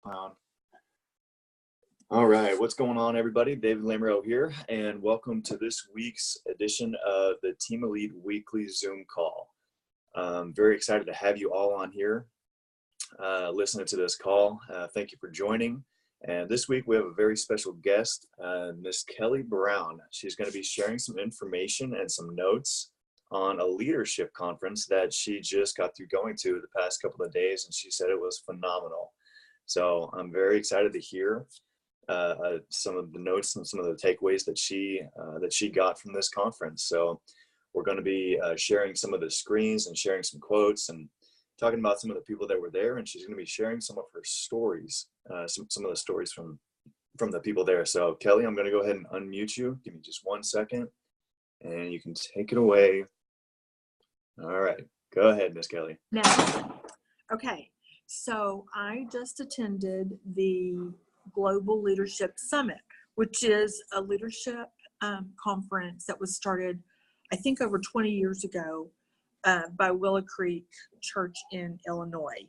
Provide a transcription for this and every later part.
Clown. All right, what's going on, everybody? David Lamoureux here, and welcome to this week's edition of the Team Elite Weekly Zoom call. Very excited to have you all on here listening to this call. Thank you for joining. And this week we have a very special guest, Miss Kelly Brown. She's going to be sharing some information and some notes on a leadership conference that she just got through going to the past couple of days, and she said it was phenomenal. So I'm very excited to hear some of the notes and some of the takeaways that she got from this conference. So we're going to be sharing some of the screens and sharing some quotes and talking about some of the people that were there, and she's going to be sharing some of her stories, some of the stories from the people there. So Kelly, I'm going to go ahead and unmute you. Give me just 1 second, and you can take it away. All right, go ahead, Miss Kelly. Now, okay, so I just attended the Global Leadership Summit, which is a leadership conference that was started, I think, over 20 years ago by Willow Creek Church in Illinois.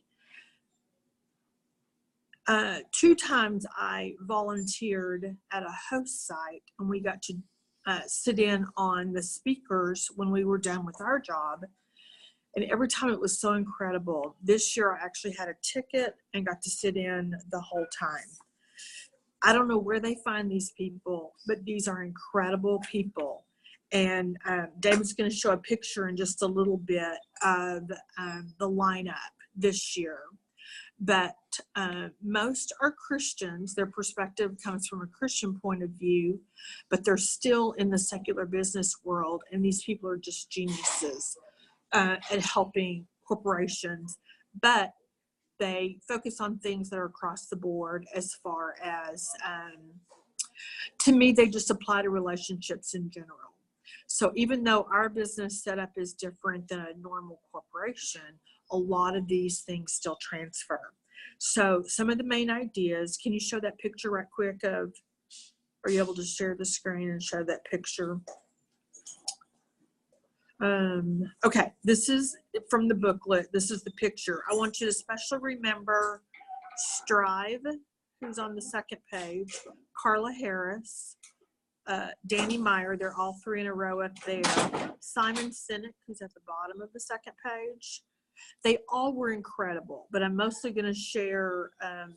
2 times I volunteered at a host site, and we got to sit in on the speakers when we were done with our job. And every time it was so incredible. This year I actually had a ticket and got to sit in the whole time. I don't know where they find these people, but these are incredible people. And David's going to show a picture in just a little bit of the lineup this year. But most are Christians. Their perspective comes from a Christian point of view, but they're still in the secular business world, and these people are just geniuses at helping corporations. But they focus on things that are across the board as far as, to me, they just apply to relationships in general. So even though our business setup is different than a normal corporation, a lot of these things still transfer. So some of the main ideas, can you show that picture right quick of, are you able to share the screen and show that picture? Okay, this is from the booklet. This is the picture. I want you to especially remember Strive, who's on the second page, Carla Harris, Danny Meyer. They're all 3 in a row up there. Simon Sinek, who's at the bottom of the second page. They all were incredible, but I'm mostly going to share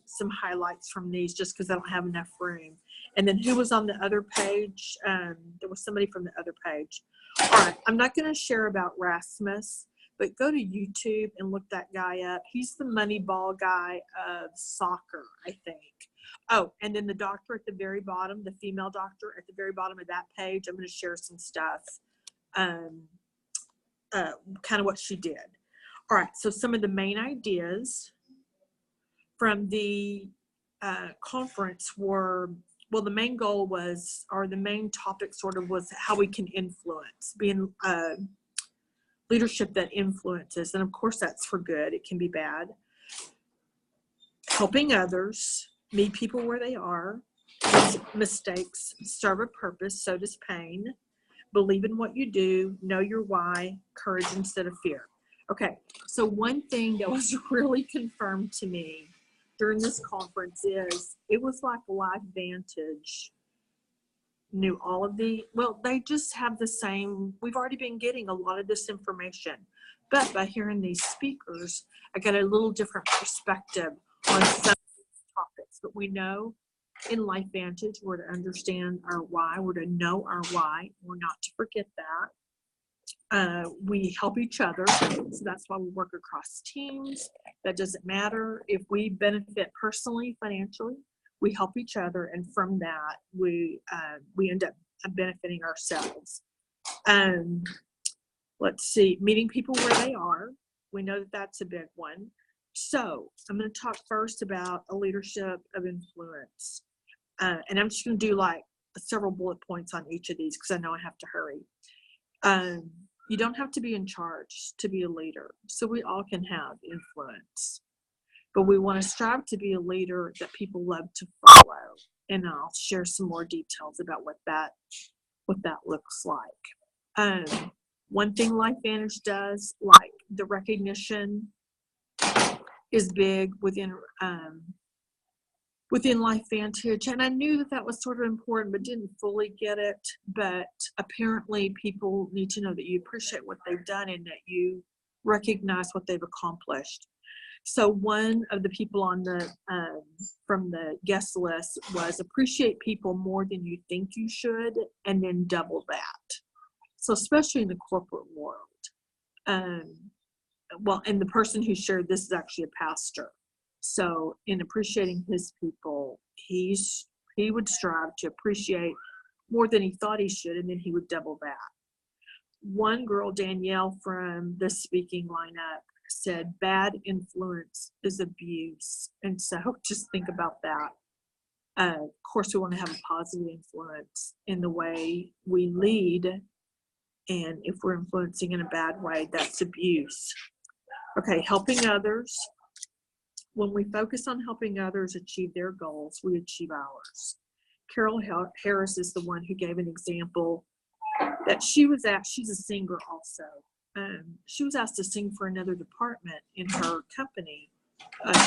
some highlights from these just because I don't have enough room. And then who was on the other page? There was somebody from the other page. All right, I'm not going to share about Rasmus, but go to YouTube and look that guy up. He's the Moneyball guy of soccer, I think. Oh, and then the doctor at the very bottom, the female doctor at the very bottom of that page, I'm going to share some stuff, kind of what she did. All right, so some of the main ideas from the conference were, well, the main goal was, or the main topic sort of was how we can influence, being leadership that influences. And of course that's for good, it can be bad. Helping others, meet people where they are, mistakes serve a purpose, so does pain. Believe in what you do, know your why, courage instead of fear. Okay, so one thing that was really confirmed to me during this conference is it was like LifeVantage knew all of the, well, they just have the same, we've already been getting a lot of this information, but by hearing these speakers, I got a little different perspective on some of these topics. But we know in LifeVantage, we're to understand our why, we're to know our why, we're not to forget that. We help each other, so that's why we work across teams. That doesn't matter if we benefit personally, financially, we help each other, and from that we end up benefiting ourselves. Let's see, meeting people where they are. We know that that's a big one. So I'm going to talk first about a leadership of influence, and I'm just going to do like several bullet points on each of these because I know I have to hurry. You don't have to be in charge to be a leader. So we all can have influence, but we want to strive to be a leader that people love to follow. And I'll share some more details about what that looks like. One thing LifeVantage does, like the recognition is big within within Life Vantage. And I knew that that was sort of important, but didn't fully get it. But apparently people need to know that you appreciate what they've done and that you recognize what they've accomplished. So one of the people on the from the guest list was appreciate people more than you think you should, and then double that. So especially in the corporate world. Well, and the person who shared this is actually a pastor. So in appreciating his people, he would strive to appreciate more than he thought he should, and then he would double that. One girl, Danielle, from the speaking lineup, said bad influence is abuse. And so just think about that. Of course, we want to have a positive influence in the way we lead. And if we're influencing in a bad way, that's abuse. Okay, helping others. When we focus on helping others achieve their goals, we achieve ours. Carol Harris is the one who gave an example that she's a singer also. She was asked to sing for another department in her company.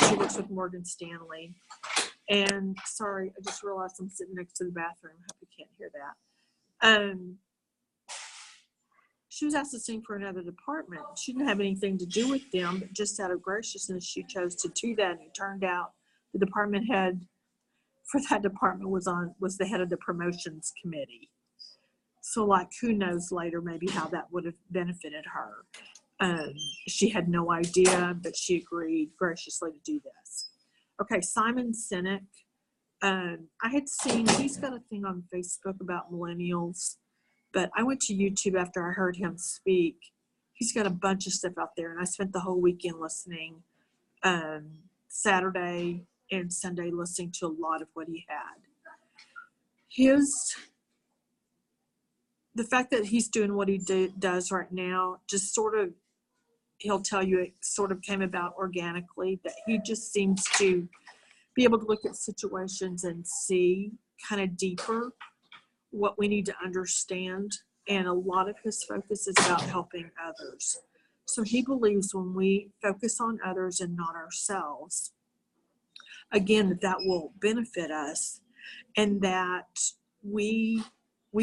She works with Morgan Stanley. And sorry, I just realized I'm sitting next to the bathroom. I hope you can't hear that. She was asked to sing for another department. She didn't have anything to do with them, but just out of graciousness, she chose to do that. And it turned out the department head for that department was the head of the promotions committee. So like, who knows later maybe how that would have benefited her. She had no idea, but she agreed graciously to do this. Okay, Simon Sinek. I had seen, he's got a thing on Facebook about millennials, but I went to YouTube after I heard him speak. He's got a bunch of stuff out there, and I spent the whole weekend listening, Saturday and Sunday listening to a lot of what he had. The fact that he's doing what he does right now, just sort of, he'll tell you it sort of came about organically, that he just seems to be able to look at situations and see kind of deeper what we need to understand. And a lot of his focus is about helping others. So he believes when we focus on others and not ourselves, again, that will benefit us, and that we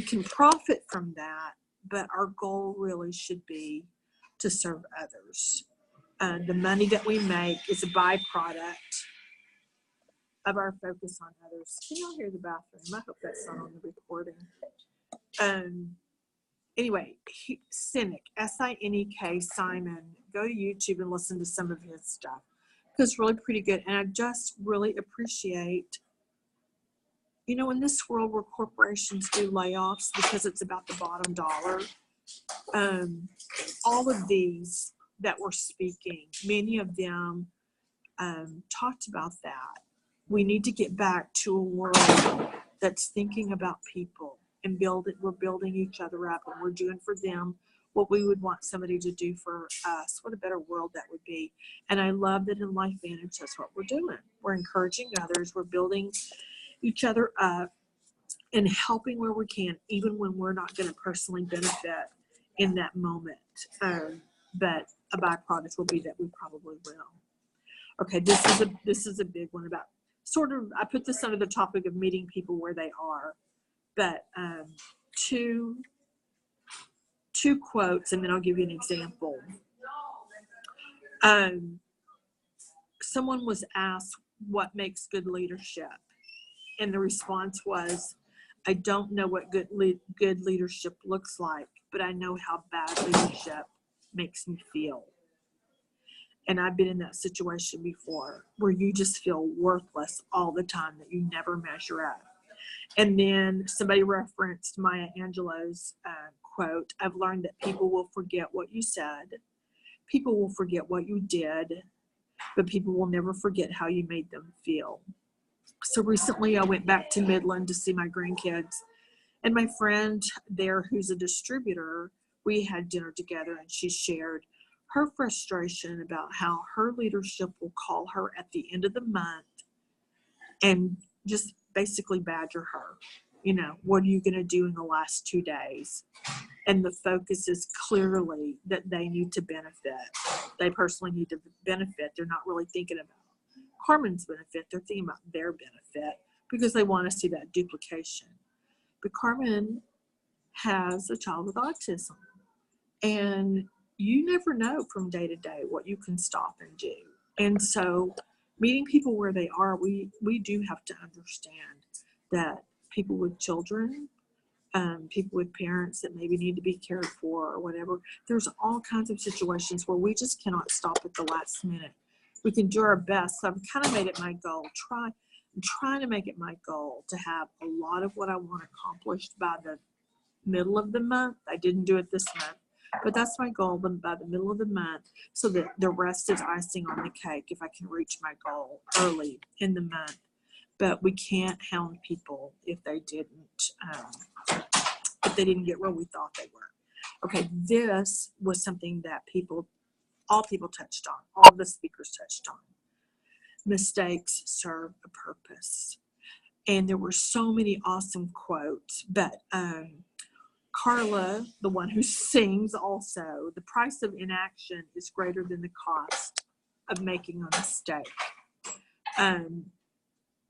can profit from that, but our goal really should be to serve others. The money that we make is a byproduct of our focus on others. Can y'all hear the bathroom? I hope that's not on the recording. Anyway, Sinek, S-I-N-E-K, Simon, go to YouTube and listen to some of his stuff, because it's really pretty good. And I just really appreciate, in this world where corporations do layoffs because it's about the bottom dollar, all of these that were speaking, many of them talked about that. We need to get back to a world that's thinking about people and we're building each other up, and we're doing for them what we would want somebody to do for us. What a better world that would be. And I love that in Life Vantage, that's what we're doing. We're encouraging others. We're building each other up and helping where we can, even when we're not going to personally benefit in that moment. But a byproduct will be that we probably will. Okay, this is a big one about sort of, I put this under the topic of meeting people where they are, but two quotes, and then I'll give you an example. Someone was asked what makes good leadership, and the response was, I don't know what good leadership looks like, but I know how bad leadership makes me feel. And I've been in that situation before where you just feel worthless all the time, that you never measure up. And then somebody referenced Maya Angelou's quote, I've learned that people will forget what you said, people will forget what you did, but people will never forget how you made them feel. So recently I went back to Midland to see my grandkids, and my friend there, who's a distributor, we had dinner together, and she shared her frustration about how her leadership will call her at the end of the month and just basically badger her. What are you going to do in the last 2 days? And the focus is clearly that they need to benefit. They personally need to benefit. They're not really thinking about Carmen's benefit. They're thinking about their benefit because they want to see that duplication. But Carmen has a child with autism, and you never know from day to day what you can stop and do. And so meeting people where they are, we do have to understand that people with children, people with parents that maybe need to be cared for or whatever, there's all kinds of situations where we just cannot stop at the last minute. We can do our best. So I've kind of made it my goal. I'm trying to make it my goal to have a lot of what I want accomplished by the middle of the month. I didn't do it this month, but that's my goal by the middle of the month, so that the rest is icing on the cake if I can reach my goal early in the month. But we can't hound people if they didn't get where we thought they were. Okay, this was something that all people touched on, all the speakers touched on. Mistakes serve a purpose. And there were so many awesome quotes, but Carla, the one who sings also, the price of inaction is greater than the cost of making a mistake.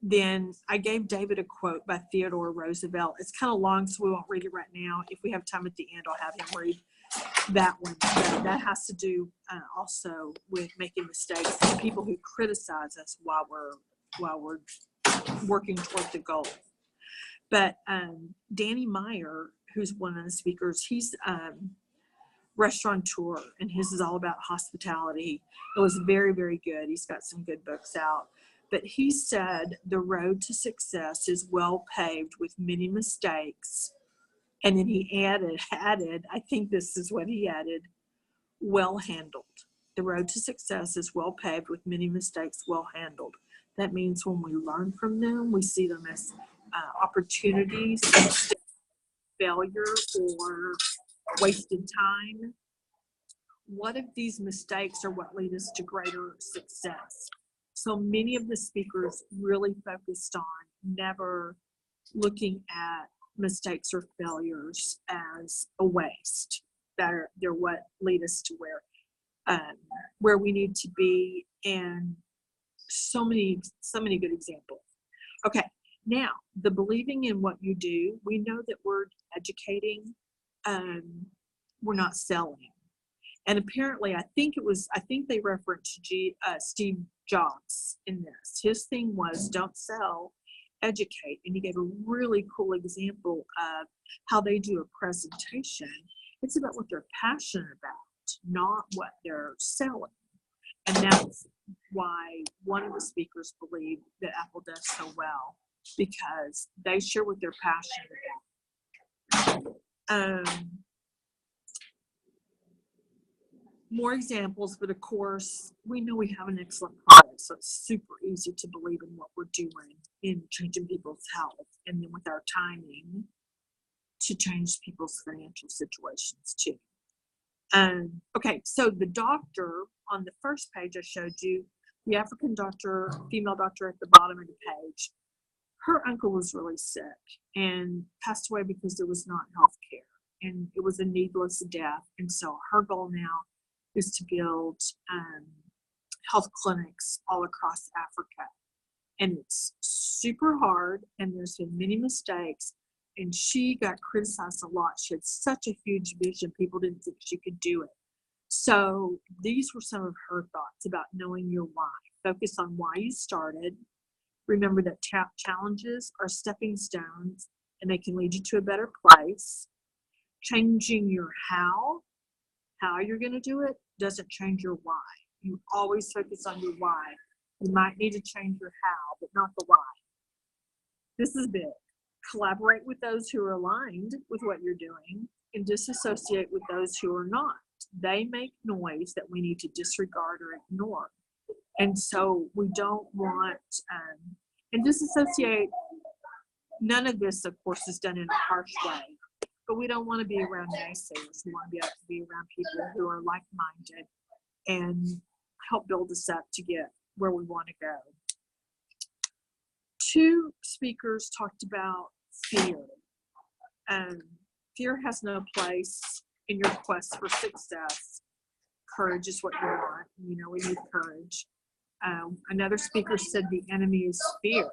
Then I gave David a quote by Theodore Roosevelt. It's kind of long, so we won't read it right now. If we have time at the end, I'll have him read that one. That has to do also with making mistakes and people who criticize us while we're working toward the goal. But Danny Meyer, who's one of the speakers, he's restaurateur, and his is all about hospitality. It was very, very good. He's got some good books out. But he said the road to success is well paved with many mistakes. And then he added, I think this is what he added, well handled. The road to success is well paved with many mistakes, well handled. That means when we learn from them, we see them as opportunities, failure, or wasted time. What if these mistakes are what lead us to greater success? So many of the speakers really focused on never looking at mistakes or failures as a waste. They're what lead us to where we need to be, and so many good examples. Okay, now the believing in what you do. We know that we're educating, we're not selling. And apparently, I think they referenced Steve Jobs in this. His thing was don't sell, educate. And he gave a really cool example of how they do a presentation. It's about what they're passionate about, not what they're selling. And that's why one of the speakers believed that Apple does so well, because they share what they're passionate about. More examples, but of course, we know we have an excellent product, so it's super easy to believe in what we're doing in changing people's health, and then with our timing to change people's financial situations too. Okay, so the doctor on the first page I showed you, the African doctor, female doctor at the bottom of the page, her uncle was really sick and passed away because there was not health care, and it was a needless death. And so her goal now is to build health clinics all across Africa. And it's super hard, and there's been many mistakes, and she got criticized a lot. She had such a huge vision, people didn't think she could do it. So these were some of her thoughts about knowing your why. Focus on why you started. Remember that challenges are stepping stones, and they can lead you to a better place. Changing your how you're going to do it doesn't change your why. You always focus on your why. You might need to change your how, but not the why. This is big. Collaborate with those who are aligned with what you're doing, and disassociate with those who are not. They make noise that we need to disregard or ignore. And so we don't want, and disassociate, none of this, of course, is done in a harsh way. But we don't want to be around naysayers. We want to be able to be around people who are like-minded and help build us up to get where we want to go. Two speakers talked about fear. Fear has no place in your quest for success. Courage is what you want. You know, we need courage. Another speaker said the enemy is fear.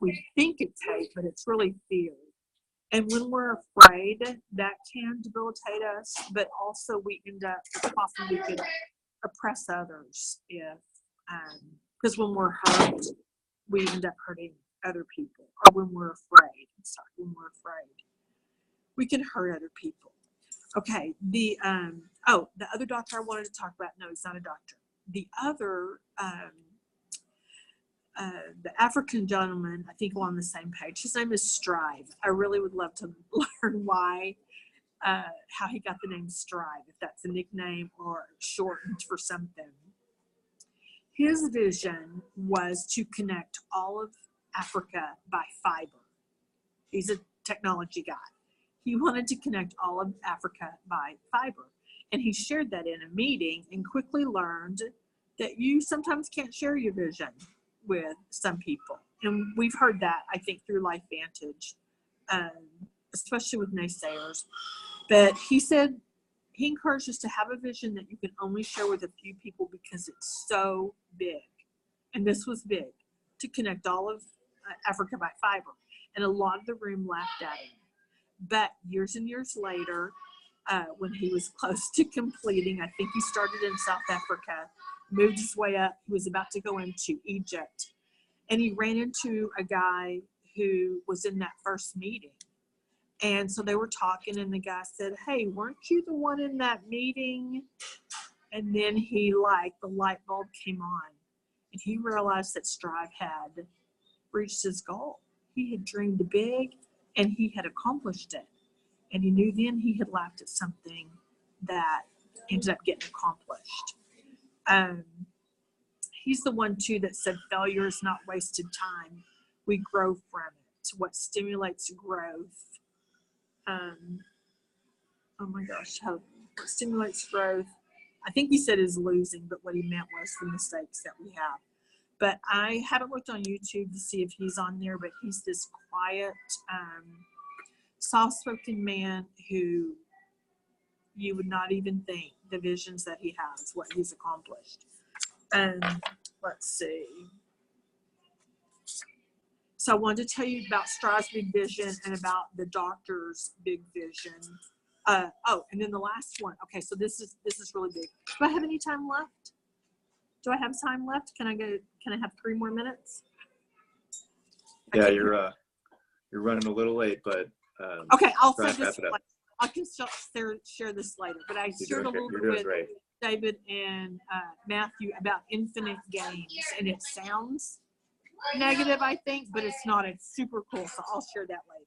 We think it's hate, but it's really fear. And when we're afraid, that can debilitate us, but also we end up, often we could oppress others if, because when we're hurt, we end up hurting other people. Or when we're afraid, we can hurt other people. Okay, the other doctor I wanted to talk about, no, he's not a doctor. The other, the African gentleman, I think we're on the same page. His name is Strive. I really would love to learn why, how he got the name Strive, if that's a nickname or shortened for something. His vision was to connect all of Africa by fiber. He's a technology guy. He wanted to connect all of Africa by fiber. And he shared that in a meeting and quickly learned that you sometimes can't share your vision with some people. And we've heard that, I think, through Life Vantage, especially with naysayers. But he said, he encouraged us to have a vision that you can only share with a few people because it's so big. And this was big, to connect all of Africa by fiber. And a lot of the room laughed at him. But years and years later, when he was close to completing, I think he started in South Africa, moved his way up. He was about to go into Egypt. And he ran into a guy who was in that first meeting. And so they were talking, and the guy said, "Hey, weren't you the one in that meeting?" And then the light bulb came on, and he realized that Strive had reached his goal. He had dreamed big, and he had accomplished it. And he knew then he had laughed at something that ended up getting accomplished. He's the one, too, that said failure is not wasted time. We grow from it. What stimulates growth? What stimulates growth? I think he said is losing, but what he meant was the mistakes that we have. But I haven't looked on YouTube to see if he's on there, but he's this quiet, soft-spoken man who you would not even think the visions that he has, what he's accomplished. Let's see. So I wanted to tell you about Strive's big vision and about the doctor's big vision. And then the last one. Okay, so this is really big. Do I have any time left? Do I have time left? Can I have 3 more minutes? Yeah, you're running a little late, but okay, I'll say this. I can share this later. But I shared a little bit with David and Matthew about infinite games, and it sounds negative, I think, but it's not. It's super cool, so I'll share that later.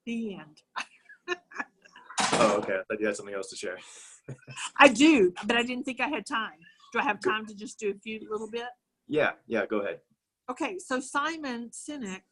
The end. Oh, okay. I thought you had something else to share. I do, but I didn't think I had time. Do I have time to just do a few little bit? Yeah, go ahead. Okay, so Simon Sinek,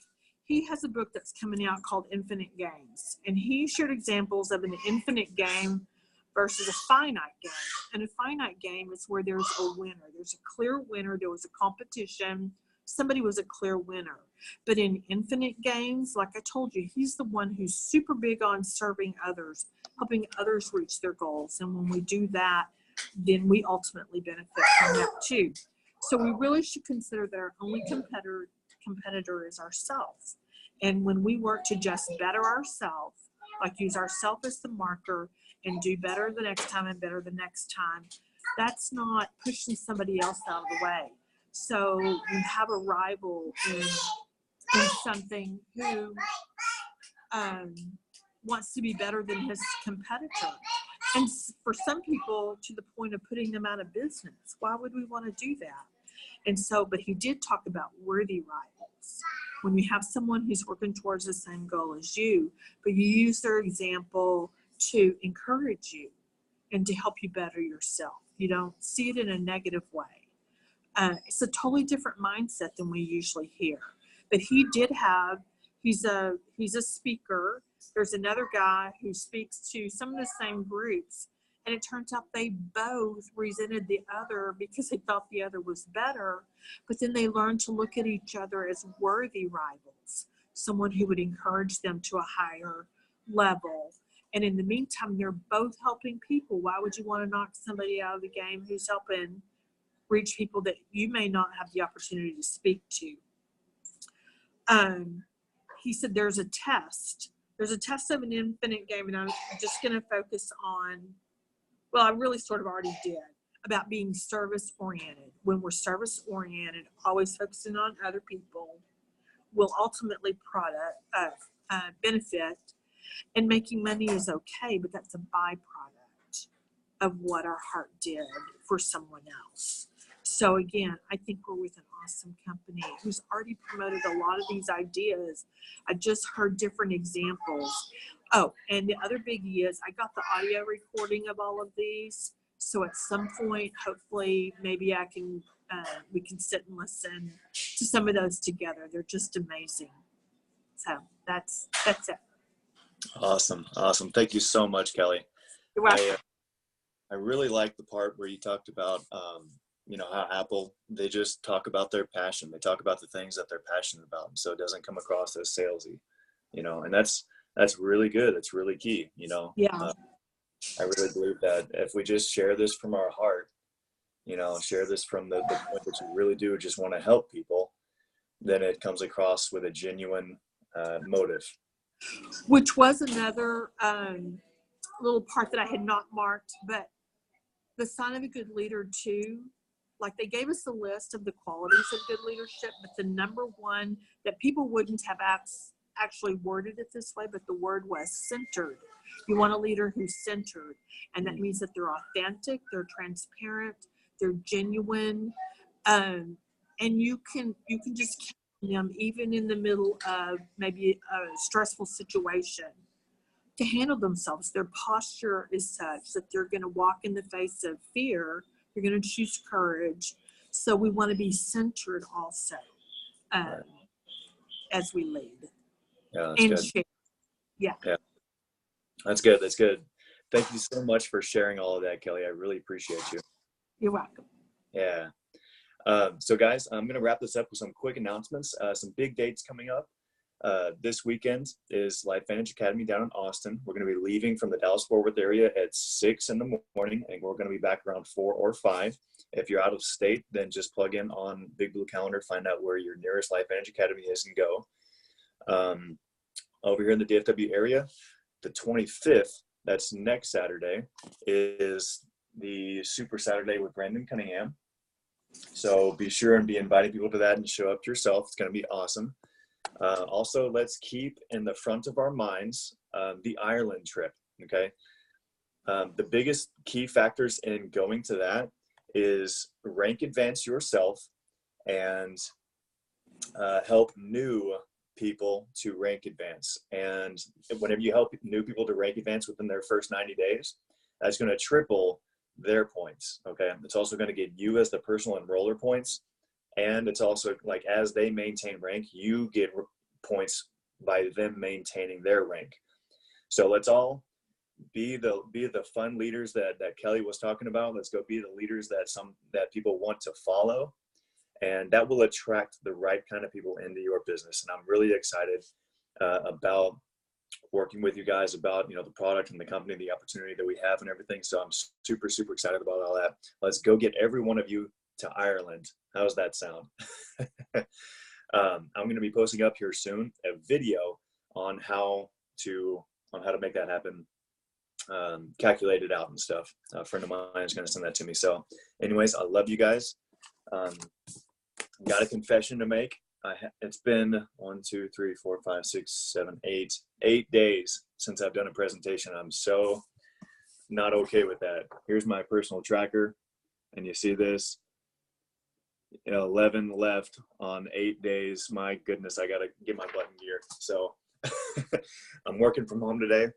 he has a book that's coming out called Infinite Games, and he shared examples of an infinite game versus a finite game. And a finite game is where there's a winner. There's a clear winner. There was a competition. Somebody was a clear winner. But in infinite games, like I told you, he's the one who's super big on serving others, helping others reach their goals. And when we do that, then we ultimately benefit from that too. So we really should consider that our only competitor is ourselves. And when we work to just better ourselves, like use ourselves as the marker and do better the next time and better the next time, that's not pushing somebody else out of the way. So you have a rival in something who wants to be better than his competitor. And for some people, to the point of putting them out of business. Why would we want to do that? And so, but he did talk about worthy rivals. When you have someone who's working towards the same goal as you, but you use their example to encourage you and to help you better yourself. You don't see it in a negative way. It's a totally different mindset than we usually hear. But he did have, he's a speaker. There's another guy who speaks to some of the same groups. And it turns out they both resented the other because they thought the other was better. But then they learned to look at each other as worthy rivals, someone who would encourage them to a higher level. And in the meantime, they're both helping people. Why would you want to knock somebody out of the game who's helping reach people that you may not have the opportunity to speak to? He said there's a test. There's a test of an infinite game, and I'm just going to focus on, well, I really sort of already did, about being service-oriented. When we're service-oriented, always focusing on other people, will ultimately benefit, and making money is okay, but that's a byproduct of what our heart did for someone else. So again, I think we're with an awesome company who's already promoted a lot of these ideas. I just heard different examples. Oh, and the other biggie is I got the audio recording of all of these. So at some point, hopefully, maybe we can sit and listen to some of those together. They're just amazing. So that's it. Awesome. Thank you so much, Kelly. You're welcome. I really like the part where you talked about, how Apple, they just talk about their passion. They talk about the things that they're passionate about. And so it doesn't come across as salesy, and that's really good. It's really key, Yeah. I really believe that if we just share this from our heart, share this from the point that you really do just want to help people, then it comes across with a genuine motive. Which was another little part that I had not marked, but the sign of a good leader too, like they gave us a list of the qualities of good leadership, but the number one that people wouldn't have actually worded it this way, but the word was centered. You want a leader who's centered, and that means that they're authentic, they're transparent, they're genuine, and you can just count on them even in the middle of maybe a stressful situation to handle themselves. Their posture is such that they're going to walk in the face of fear. They're going to choose courage. So we want to be centered also as we lead. Yeah, that's good. Share. Yeah. That's good. Thank you so much for sharing all of that, Kelly. I really appreciate you. You're welcome. Yeah. So guys, I'm going to wrap this up with some quick announcements. Some big dates coming up. This weekend is LifeVantage Academy down in Austin. We're going to be leaving from the Dallas-Fort Worth area at 6 in the morning, and we're going to be back around 4 or 5. If you're out of state, then just plug in on Big Blue Calendar, find out where your nearest LifeVantage Academy is, and go. Over here in the DFW area, the 25th, that's next Saturday, is the Super Saturday with Brandon Cunningham. So be sure and be inviting people to that and show up yourself. It's going to be awesome. Also, let's keep in the front of our minds the Ireland trip, okay? The biggest key factors in going to that is rank advance yourself and help new people to rank advance. And whenever you help new people to rank advance within their first 90 days, that's going to triple their points, okay? It's also going to get you as the personal enroller points. And it's also like, as they maintain rank, you get points by them maintaining their rank. So let's all be the fun leaders that Kelly was talking about. Let's go be the leaders that people want to follow, and that will attract the right kind of people into your business. And I'm really excited about working with you guys about, the product and the company, the opportunity that we have and everything. So I'm super, super excited about all that. Let's go get every one of you to Ireland. How does that sound? I'm going to be posting up here soon a video on how to make that happen, calculate it out and stuff. A friend of mine is going to send that to me. So anyways, I love you guys. Got a confession to make. It's been 8 days since I've done a presentation. I'm so not okay with that. Here's my personal tracker, and you see this. 11 left on 8 days. My goodness, I got to get my butt in gear. So I'm working from home today.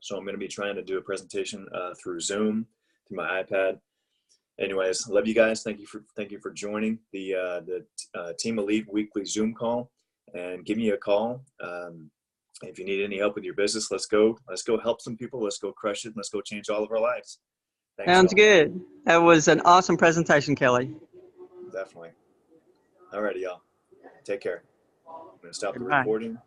So I'm going to be trying to do a presentation through Zoom, through my iPad. Anyways, love you guys. Thank you for joining the Team Elite weekly Zoom call, and give me a call. If you need any help with your business, let's go help some people. Let's go crush it. Let's go change all of our lives. Thanks, Sounds y'all. good. That was an awesome presentation, Kelly. Definitely. All righty, y'all. Take care. I'm going to stop the Goodbye. recording.